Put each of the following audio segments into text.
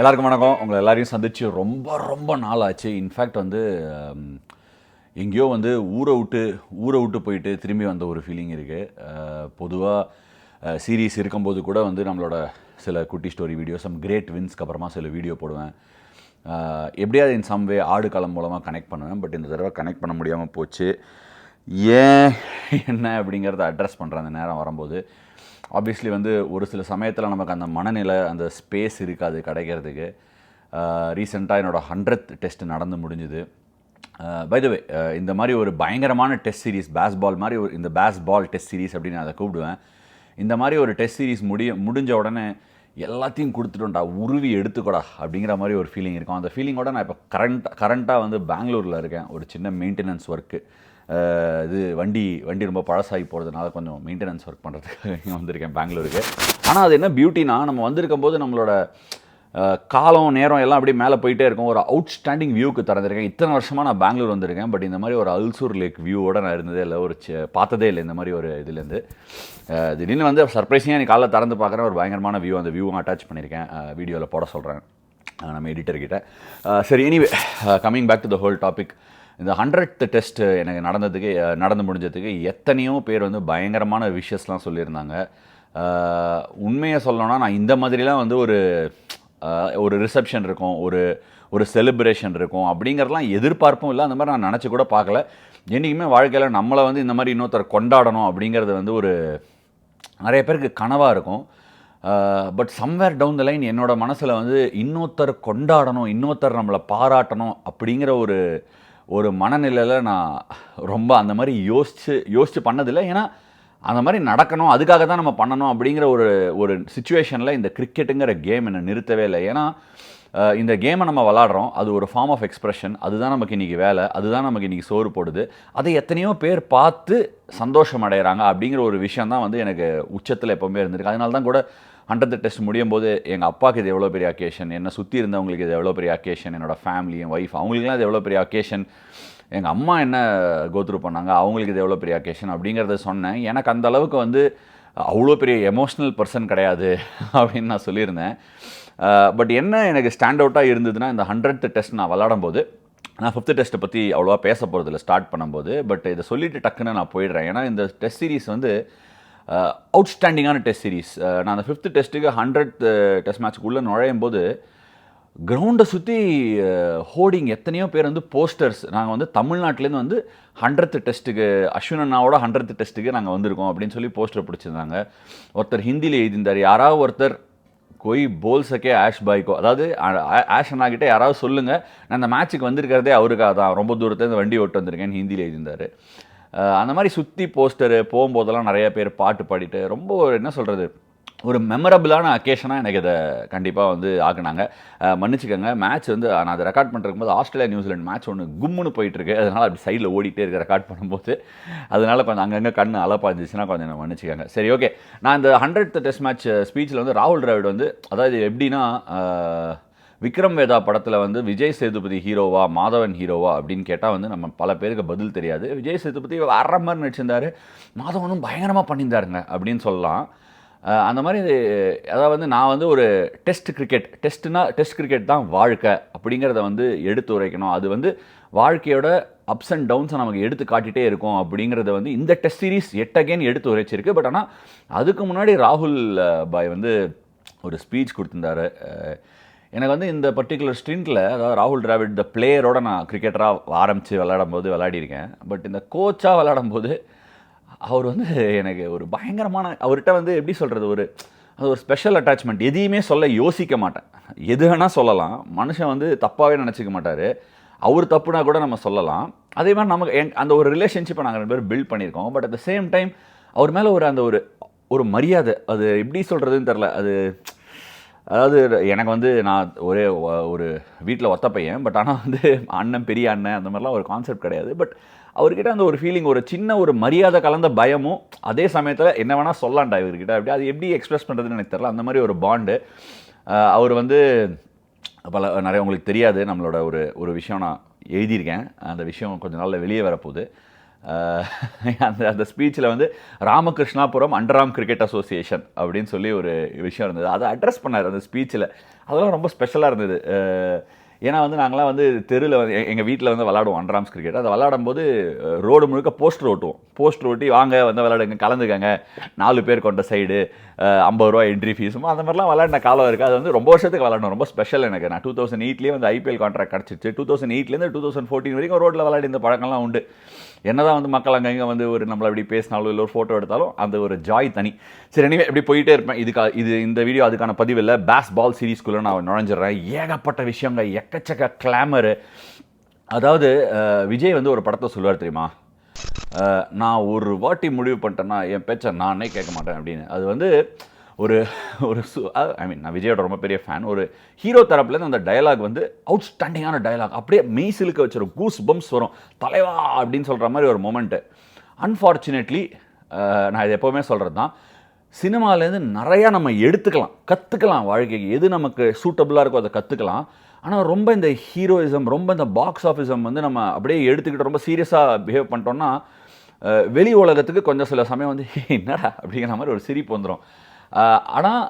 எல்லாருக்கும் வணக்கம். உங்களை எல்லாரையும் சந்திச்சு ரொம்ப ரொம்ப நாள் ஆச்சு. இன்ஃபேக்ட் வந்து எங்கேயோ வந்து ஊரை விட்டு போயிட்டு திரும்பி வந்த ஒரு ஃபீலிங் இருக்குது. பொதுவாக சீரீஸ் இருக்கும்போது கூட வந்து நம்மளோட சில குட்டி ஸ்டோரி வீடியோ, சம் கிரேட் வின்ஸ்க்கு அப்புறமா சில வீடியோ போடுவேன். எப்படியாவது இன் சம் வே ஆடுகளம் மூலமாக கனெக்ட் பண்ணுவேன். பட் இந்த தடவை கனெக்ட் பண்ண முடியாமல் போச்சு. ஏன் என்ன அப்படிங்கிறத அட்ரஸ் பண்ணுறேன் அந்த நேரம் வரும்போது. ஆப்வியஸ்லி வந்து ஒரு சில சமயத்தில் நமக்கு அந்த மனநிலை, அந்த ஸ்பேஸ் இருக்காது கிடைக்கிறதுக்கு. ரீசெண்டாக என்னோடய 100th டெஸ்ட் நடந்து முடிஞ்சுது. பை த வே, இந்த மாதிரி ஒரு பயங்கரமான டெஸ்ட் சீரீஸ், பேஸ்பால் மாதிரி ஒரு இந்த பேஸ்பால் டெஸ்ட் சீரீஸ் அப்படின்னு நான் அதை கூப்பிடுவேன். இந்த மாதிரி ஒரு டெஸ்ட் சீரீஸ் முடிஞ்ச உடனே எல்லாத்தையும் கொடுத்துட்டோம்டா, உருவி எடுத்துக்கூடா அப்படிங்கிற மாதிரி ஒரு ஃபீலிங் இருக்கும். அந்த ஃபீலிங்கோட நான் இப்போ கரண்ட்டாக வந்து பெங்களூரில் இருக்கேன். ஒரு சின்ன மெயின்டெனன்ஸ் ஒர்க்கு, இது வண்டி ரொம்ப பழசாகி போகிறதுனால கொஞ்சம் மெயின்டெனன்ஸ் ஒர்க் பண்ணுறதுக்காக இங்கே வந்திருக்கேன் பெங்களூருக்கு. ஆனால் அது என்ன பியூட்டினா, நம்ம வந்திருக்கும் போது நம்மளோட காலம் நேரம் எல்லாம் அப்படியே மேலே போயிட்டே இருக்கும். ஒரு அவுட்ஸ்டாண்டிங் வியூக்கு திறந்திருக்கேன். இத்தனை வருஷமாக நான் பெங்களூர் வந்திருக்கேன், பட் இந்த மாதிரி ஒரு அல்சூர் லேக் வியூவோடு நான் இருந்ததே இல்லை, பார்த்ததே இல்லை இந்த மாதிரி ஒரு இதுலேருந்து. திடீர்னு வந்து சர்ப்ரைஸிங்காக எனக்கு காலைல திறந்து பார்க்குறேன், ஒரு பயங்கரமான வியூ. அந்த வியூவும் அட்டாச் பண்ணியிருக்கேன், வீடியோவில் போட சொல்கிறேன் நம்ம எடிட்டர்கிட்ட. சரி, anyway coming back to the whole topic. இந்த 100th டெஸ்ட்டு எனக்கு நடந்து முடிஞ்சதுக்கு எத்தனையோ பேர் வந்து பயங்கரமான விஷஸ்லாம் சொல்லியிருந்தாங்க. உண்மையை சொல்லணும்னா, நான் இந்த மாதிரிலாம் வந்து ஒரு ரிசப்ஷன் இருக்கும், ஒரு செலிப்ரேஷன் இருக்கும் அப்படிங்கிறதுலாம் எதிர்பார்ப்பும் இல்லை. அந்த மாதிரி நான் நினச்சி கூட பார்க்கல. என்றைக்குமே வாழ்க்கையில் நம்மளை வந்து இந்த மாதிரி இன்னொருத்தர் கொண்டாடணும் அப்படிங்கிறது வந்து நிறைய பேருக்கு கனவாக இருக்கும். But somewhere down the line என்னோடய மனசில் வந்து இன்னொருத்தர் கொண்டாடணும், இன்னொருத்தர் நம்மளை பாராட்டணும் அப்படிங்கிற ஒரு மனநிலையில் நான் ரொம்ப அந்த மாதிரி யோசித்து பண்ணதில்லை. ஏன்னா அந்த மாதிரி நடக்கணும், அதுக்காக தான் நம்ம பண்ணணும் அப்படிங்கிற ஒரு சிச்சுவேஷனில் இந்த கிரிக்கெட்டுங்கிற கேம் என்னை நிறுத்தவே இல்லை. ஏன்னா இந்த கேமை நம்ம விளாட்றோம், அது ஒரு ஃபார்ம் ஆஃப் எக்ஸ்ப்ரெஷன், அதுதான் நமக்கு இன்றைக்கி வேலை, அதுதான் நமக்கு இன்றைக்கி சோறு போடுது. அதை எத்தனையோ பேர் பார்த்து சந்தோஷம் அடைகிறாங்க அப்படிங்கிற ஒரு விஷயம் தான் வந்து எனக்கு உச்சத்தில் எப்போவுமே இருந்திருக்கு. அதனால தான் கூட 100th டெஸ்ட் முடியும் போது எங்கள் அப்பாவுக்கு இது எவ்வளோ பெரிய அக்கேஷன், என்னை சுற்றி இருந்தவங்களுக்கு இது எவ்வளோ பெரிய அக்கேஷன், என்னோடய ஃபேமிலி, என் ஒய்ஃப், அவங்களுக்குலாம் இது எவ்வளோ பெரிய அக்கேஷன், எங்கள் அம்மா என்ன கோத்ரூ பண்ணாங்க, அவங்களுக்கு இது எவ்வளோ பெரிய அக்கேஷன் அப்படிங்கிறத சொன்னேன். எனக்கு அந்த அளவுக்கு வந்து அவ்வளோ பெரிய எமோஷ்னல் பர்சன் கிடையாது அப்படின்னு நான் சொல்லியிருந்தேன். பட் என்ன எனக்கு ஸ்டாண்ட் அவுட்டாக இருந்ததுன்னா, இந்த 100th டெஸ்ட் நான் விளாடும் போது, நான் 5th டெஸ்ட்டை பற்றி அவ்வளோவா பேச போகிறதில்ல ஸ்டார்ட் பண்ணும்போது. பட் இதை சொல்லிவிட்டு டக்குன்னு நான் போயிடுறேன். ஏன்னா இந்த டெஸ்ட் சீரீஸ் வந்து அவுட்ஸ்டாண்டிங்கான டெஸ்ட் சீரீஸ். நான் அந்த 5th டெஸ்ட்டுக்கு 100th டெஸ்ட் மேட்ச்சுக்குள்ளே நுழையும் போது கிரவுண்டை சுற்றி ஹோர்டிங், எத்தனையோ பேர் வந்து போஸ்டர்ஸ். நாங்கள் வந்து தமிழ்நாட்டிலேருந்து வந்து 100th டெஸ்ட்டுக்கு, அஸ்வின் அண்ணாவோட 100th டெஸ்ட்டுக்கு நாங்கள் வந்திருக்கோம் அப்படின்னு சொல்லி போஸ்டர் பிடிச்சிருந்தாங்க. ஒருத்தர் ஹிந்தியில் எழுதியிருந்தார், யாராவது ஒருத்தர் கோய் போல் சக்கே ஆஷ் பாய்க்கோ, அதாவது ஆஷ் அண்ணாக்கிட்ட யாராவது சொல்லுங்கள், நான் இந்த மேட்ச்சுக்கு வந்திருக்கிறதே அவருக்காக தான், ரொம்ப தூரத்துலேருந்து வண்டி ஓட்டு வந்திருக்கேன்னு ஹிந்தியில் எழுதியிருந்தார். அந்த மாதிரி சுற்றி போஸ்டரு போகும்போதெல்லாம் நிறைய பேர் பாட்டு பாடிட்டு ரொம்ப என்ன சொல்கிறது, ஒரு மெமரபிளான அக்கேஷனாக எனக்கு இதை கண்டிப்பாக வந்து ஆக்குனாங்க. மன்னிச்சுக்கோங்க, மேட்ச் வந்து நான் அதை ரெக்கார்ட் பண்ணுறதுக்கும்போது ஆஸ்திரேலியா நியூசிலாந்து மேட்ச் ஒன்று கும்முன்னு போயிட்டுருக்கு. அதனால் அப்படி சைடில் ஓடிட்டே இருக்க ரெக்கார்ட் பண்ணும்போது, அதனால் கொஞ்சம் அங்கங்கே கண் அலப்பாஞ்சிச்சுன்னா கொஞ்சம் மன்னிச்சுக்கோங்க. சரி, ஓகே. நான் இந்த 100th டெஸ்ட் மேட்ச் ஸ்பீச்சில் வந்து ராகுல் டிராவிட் வந்து, அதாவது எப்படின்னா, விக்ரம் வேதா படத்தில் வந்து விஜய் சேதுபதி ஹீரோவா, மாதவன் ஹீரோவா அப்படின்னு கேட்டால் வந்து நம்ம பல பேருக்கு பதில் தெரியாது. விஜய் சேதுபதி அரை மாதிரி நடிச்சிருந்தார், மாதவனும் பயங்கரமாக பண்ணியிருந்தாருங்க அப்படின்னு சொல்லலாம். அந்த மாதிரி அதாவது வந்து நான் வந்து ஒரு டெஸ்ட் கிரிக்கெட் தான் வாழ்க்கை அப்படிங்கிறத வந்து எடுத்து உரைக்கணும். அது வந்து வாழ்க்கையோட அப்ஸ் அண்ட் டவுன்ஸை நமக்கு எடுத்து காட்டிகிட்டே இருக்கும் அப்படிங்கிறத வந்து இந்த டெஸ்ட் சீரீஸ் அகைன் எடுத்து உரைச்சிருக்கு. பட் ஆனால் அதுக்கு முன்னாடி ராகுல் பாய் வந்து ஒரு ஸ்பீச் கொடுத்துருந்தாரு. எனக்கு வந்து இந்த பர்டிகுலர் ஸ்ட்ரிண்டில், அதாவது ராகுல் டிராவிட் த பிளேயரோட நான் கிரிக்கெட்டராக ஆரம்பித்து விளையாடிருக்கேன். பட் இந்த கோச்சாக விளையாடும்போது அவர் வந்து எனக்கு ஒரு பயங்கரமான, அவர்கிட்ட வந்து எப்படி சொல்கிறது, அது ஒரு ஸ்பெஷல் அட்டாச்மெண்ட். எதையுமே சொல்ல யோசிக்க மாட்டேன், எது வேணால் சொல்லலாம். மனுஷன் வந்து தப்பாகவே நினச்சிக்க மாட்டார். அவர் தப்புனா கூட நம்ம சொல்லலாம். அதே மாதிரி நமக்கு அந்த ஒரு ரிலேஷன்ஷிப்பை நாங்கள் 2 பேரும் பில்ட் பண்ணியிருக்கோம். But at the same time அவர் மேலே அந்த ஒரு மரியாதை, அது எப்படி சொல்கிறதுன்னு தெரில. அதாவது எனக்கு வந்து நான் ஒரு வீட்டில் ஒத்த பையன், பட் ஆனால் வந்து அண்ணன், பெரிய அண்ணன் அந்த மாதிரிலாம் ஒரு கான்செப்ட் கிடையாது. பட் அவர்கிட்ட அந்த ஒரு ஃபீலிங், ஒரு சின்ன ஒரு மரியாதை கலந்த பயமும், அதே சமயத்தில் என்ன வேணால் சொல்லலாம்டா இவர்கிட்ட, அப்படி அது எப்படி எக்ஸ்பிரஸ் பண்ணுறதுன்னு எனக்கு தெரியல. அந்த மாதிரி ஒரு பாண்டு. அவர் வந்து நிறைய உங்களுக்கு தெரியாது, நம்மளோட ஒரு விஷயம் நான் எழுதியிருக்கேன். அந்த விஷயம் கொஞ்ச நாளில் வெளியே வரப்போகுது. அந்த அந்த ஸ்பீச்சில் வந்து ராமகிருஷ்ணாபுரம் அண்டர்ஆர்ம் கிரிக்கெட் அசோசியேஷன் அப்படின்னு சொல்லி ஒரு விஷயம் இருந்தது. அதை அட்ரஸ் பண்ணார் அந்த ஸ்பீச்சில். அதெல்லாம் ரொம்ப ஸ்பெஷலாக இருந்தது. ஏன்னா வந்து நாங்களாம் வந்து தெருவில் வந்து எங்கள் வீட்டில் வந்து விளாடுவோம் அண்டர்ஆர்ம்ஸ் கிரிக்கெட். அதை விளாடும் போது ரோடு முழுக்க போஸ்டர் ஓட்டுவோம். போஸ்டர் ஓட்டி வாங்க வந்து விளாடுங்க, கலந்துக்கங்க, 4 பேர் கொண்ட சைடு, 50 ரூபா என்ட்ரி ஃபீஸும் அந்த மாதிரிலாம் விளாடின காலம் இருக்குது. அது வந்து ரொம்ப வருஷத்துக்கு விளாடணும், ரொம்ப ஸ்பெஷல் எனக்கு. நான் 2008 வந்து ஐபிஎல் கான்ட்ராக்ட் கிடச்சிச்சு. 2008 2014 வரைக்கும் ரோட்டில் விளாடி இந்த பழக்கம்லாம் உண்டு. என்னதான் வந்து மக்கள் அங்கங்கே வந்து ஒரு நம்மளை அப்படி பேசினாலும் இல்லை ஒரு ஃபோட்டோ எடுத்தாலும் அந்த ஒரு ஜாய் தனி. சரி, எனவே எப்படி போயிட்டே இருப்பேன். இந்த வீடியோ அதுக்கான பதிவு இல்லை. பேஸ்பால் சீரீஸ்குள்ளே நான் நுழைஞ்சிடறேன். ஏகப்பட்ட விஷயங்க, எக்கச்சக்க கிளாமரு. அதாவது விஜய் வந்து ஒரு படத்தை சொல்லுவார் தெரியுமா, நான் ஒரு வாட்டி முடிவு பண்ணிட்டேன்னா என் பேச்சை நானே கேட்க மாட்டேன் அப்படின்னு. அது வந்து ஒரு ஐ மீன், நான் விஜயோட ரொம்ப பெரிய ஃபேன். ஒரு ஹீரோ தரப்புலேருந்து அந்த டயலாக் வந்து அவுட்ஸ்டாண்டிங்கான டயலாக், அப்படியே மெய்சிலுக்கு வச்சிடும், கூஸ் பம்ப்ஸ் வரும், தலைவா அப்படின்னு சொல்கிற மாதிரி ஒரு மொமெண்ட்டு. அன்ஃபார்ச்சுனேட்லி நான் இது எப்போவுமே சொல்கிறது தான், சினிமாலேருந்து நிறையா நம்ம எடுத்துக்கலாம், கற்றுக்கலாம், வாழ்க்கைக்கு எது நமக்கு சூட்டபுளாக இருக்கோ அதை கற்றுக்கலாம். ஆனால் ரொம்ப இந்த ஹீரோயிசம், ரொம்ப இந்த பாக்ஸ் ஆஃபீஸம் வந்து நம்ம அப்படியே எடுத்துக்கிட்டு ரொம்ப சீரியஸாக பிஹேவ் பண்ணிட்டோம்னா வெளி உலகத்துக்கு கொஞ்சம் சில சமயம் வந்து என்னடா அப்படிங்கிற மாதிரி ஒரு சிரிப்பு வந்துடும். ஆனால்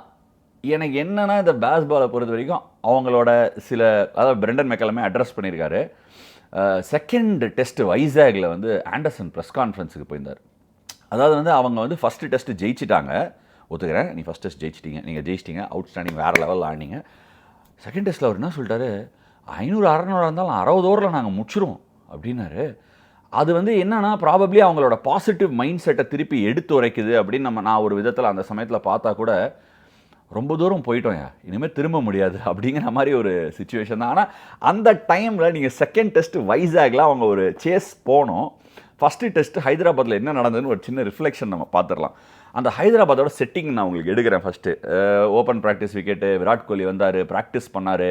எனக்கு என்னென்னா இந்த பேஸ்பாலை பொறுத்த வரைக்கும் அவங்களோட சில, அதாவது பிரெண்டன் மெக்கலமே அட்ரஸ் பண்ணியிருக்காரு. செகண்ட் டெஸ்ட்டு வைசாகில் வந்து ஆண்டர்சன் ப்ரெஸ் கான்ஃபரன்ஸுக்கு போயிருந்தார். அதாவது வந்து அவங்க வந்து ஃபஸ்ட்டு டெஸ்ட்டு ஜெயிச்சிட்டாங்க, ஒத்துக்கிறேன், நீ ஃபஸ்ட் டெஸ்ட் ஜெயிச்சிட்டிங்க, நீங்கள் ஜெயிச்சிட்டிங்க, அவுட்ஸ்டாண்டிங், வேறு லெவலில் ஆடினீங்க. செகண்ட் டெஸ்ட்டில் அவர் என்ன சொல்லிட்டாரு, 500-600 இருந்தாலும் 60 ஓவரில் நாங்கள் முடிச்சிருவோம் அப்படின்னாரு. அது வந்து என்னன்னா ப்ராபப்ளி அவங்களோட பாசிட்டிவ் மைண்ட் செட்டை திருப்பி எடுத்து உரைக்குது அப்படின்னு நான் ஒரு விதத்தில் அந்த சமயத்தில் பார்த்தா கூட ரொம்ப தூரம் போயிட்டோம், இனிமேல் திரும்ப முடியாது அப்படிங்கிற மாதிரி ஒரு சுச்சுவேஷன் தான். ஆனால் அந்த டைமில் நீங்கள் செகண்ட் டெஸ்ட்டு வைசாகில் அவங்க ஒரு சேஸ் போனோம். ஃபஸ்ட்டு டெஸ்ட்டு ஹைதராபாத்தில் என்ன நடந்ததுன்னு ஒரு சின்ன ரிஃப்ளெக்ஷன் நம்ம பார்த்துடலாம். அந்த ஹைதராபாதோட செட்டிங் நான் உங்களுக்கு எடுக்கிறேன். First open practice wicket, Virat Kohli வந்தார், ப்ராக்டிஸ் பண்ணார்,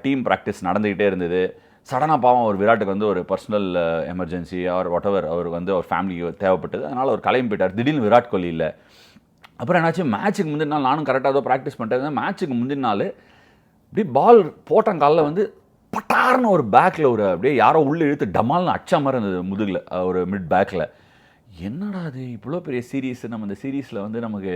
டீம் ப்ராக்டிஸ் நடந்துக்கிட்டே இருந்தது. சடனாக பாவம் ஒரு விராட்டுக்கு வந்து ஒரு personal emergency R what ever, அவருக்கு வந்து ஒரு ஃபேமிலிக்கு தேவைப்பட்டது, அதனால் அவர் கிளம்பி போயிட்டார். திடீர்னு விராட் கோலி இல்லை. அப்புறம் என்னாச்சு, மேட்ச்சுக்கு முந்தின நாள் நானும் கரெக்டாக தான் ப்ராக்டிஸ் பண்ணிட்டேன். மேட்ச்சுக்கு முந்தின நாள் இப்படி பால் போட்டங்காலில் வந்து பட்டார்னு ஒரு பேக்கில் ஒரு அப்படியே யாரோ உள்ளே இழுத்து டமால்னு அச்சா மாதிரி இருந்தது முதுகில், ஒரு மிட் பேக்கில். என்னடா அது இவ்வளோ பெரிய சீரீஸ், நம்ம இந்த சீரீஸில் வந்து நமக்கு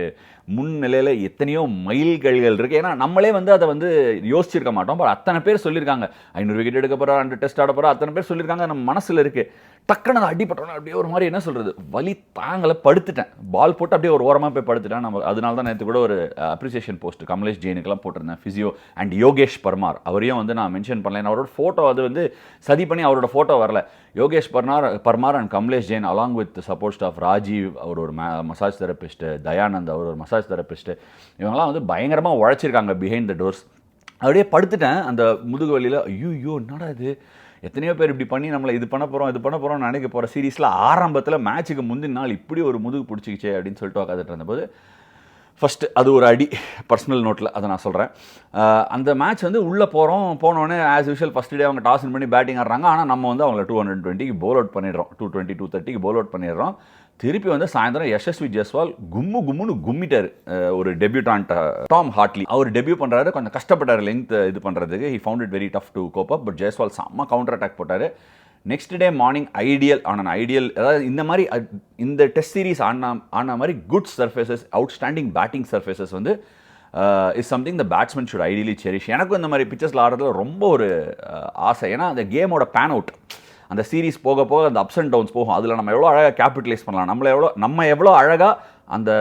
முன்னிலையில் எத்தனையோ மைல்கல்கள் இருக்குது. ஏன்னா நம்மளே வந்து அதை வந்து யோசிச்சிருக்க மாட்டோம். பட் அத்தனை பேர் சொல்லியிருக்காங்க, 500 விக்கெட் எடுக்க போகிறோம், 2 டெஸ்ட் ஆட போகிறோம், அத்தனை பேர் சொல்லியிருக்காங்க. நம்ம மனசில் இருக்குது. டக்குன்னு அதை அடிப்பட்டோன்னா அப்படியே ஒரு மாதிரி என்ன சொல்கிறது, வலி தாங்கலை, படுத்துட்டேன். பால் போட்டு அப்படியே ஒரு ஓரமாக போய் படுத்துட்டேன். நம்ம அதனால தான் நேற்று கூட ஒரு அப்ரிசியேஷன் போஸ்ட் கமலேஷ் ஜெயினுக்கெல்லாம் போட்டிருந்தேன். ஃபிசியோ அண்ட் யோகேஷ் பர்மார், அவரையும் வந்து நான் மென்ஷன் பண்ணல. அவரோட ஃபோட்டோ அது வந்து சதி பண்ணி அவரோட ஃபோட்டோ வரல. Yogesh Parmar and Kamlesh Jain along with support staff Rajeev, அவர் ஒரு மசாஜ் தெரபிஸ்ட்டு, தயானந்த் அவர் ஒரு மசாஜ் தெரபிஸ்ட்டு, இவங்கெல்லாம் வந்து பயங்கரமாக உழைச்சிருக்காங்க பிஹைண்ட் த டோர்ஸ். அப்படியே படுத்துட்டேன் அந்த முதுகு வலியில். ஐயோ என்னடா இது, எத்தனையோ பேர் இப்படி பண்ணி நம்மளை இது பண்ண போகிறோம் நினைக்க போகிற சீரீஸில் ஆரம்பத்தில் மேட்ச்சுக்கு முந்தின நாள் இப்படி ஒரு முதுகு பிடிச்சிக்கிச்சே அப்படின்னு சொல்லிட்டு உட்காந்துட்டு இருந்தபோது ஃபஸ்ட்டு அது ஒரு அடி பர்சனல் நோட்டில், அதை நான் சொல்கிறேன். அந்த மேட்ச் வந்து உள்ளே போனோடனே ஆஸ் யூஷுவல் ஃபஸ்ட் டே அவங்க டாஸ் பண்ணி பேட்டிங் ஆடுறாங்க. ஆனால் நம்ம வந்து அவங்கள 220க்கு போல் அவுட் பண்ணிடுறோம், 220 230க்கு போல் அவுட் பண்ணிடுறோம். திருப்பி வந்து சாயந்தரம் யசஸ்வி ஜெய்ஸ்வால் கும்முன்னு கும்மிட்டார். ஒரு டெபியூட்டான்ட் டாம் ஹார்ட்லி, அவர் டெபியூ பண்ணுறாரு, கொஞ்சம் கஷ்டப்பட்டார் லெங்த் இது பண்ணுறதுக்கு. He found it very tough to cope up. But Jaiswal செம்ம கவுண்டர் அட்டாக் போட்டார். நெக்ஸ்ட் டே மார்னிங் ஐடியல், அதாவது இந்த மாதிரி இந்த டெஸ்ட் சீரீஸ் ஆன மாதிரி good surfaces, outstanding batting surfaces வந்து is something the batsman should ideally cherish. எனக்கும் இந்த மாதிரி பிச்சர்ஸில் ஆடுறதுல ரொம்ப ஒரு ஆசை. ஏன்னா அந்த கேமோட பேன் அவுட், அந்த சீரீஸ் போக போக அந்த அப்ஸ் அண்ட் டவுன்ஸ் போகும். அதில் நம்ம எவ்வளோ அழகாக கேபிட்டலைஸ் பண்ணலாம், நம்ம எவ்வளோ அழகாக அந்த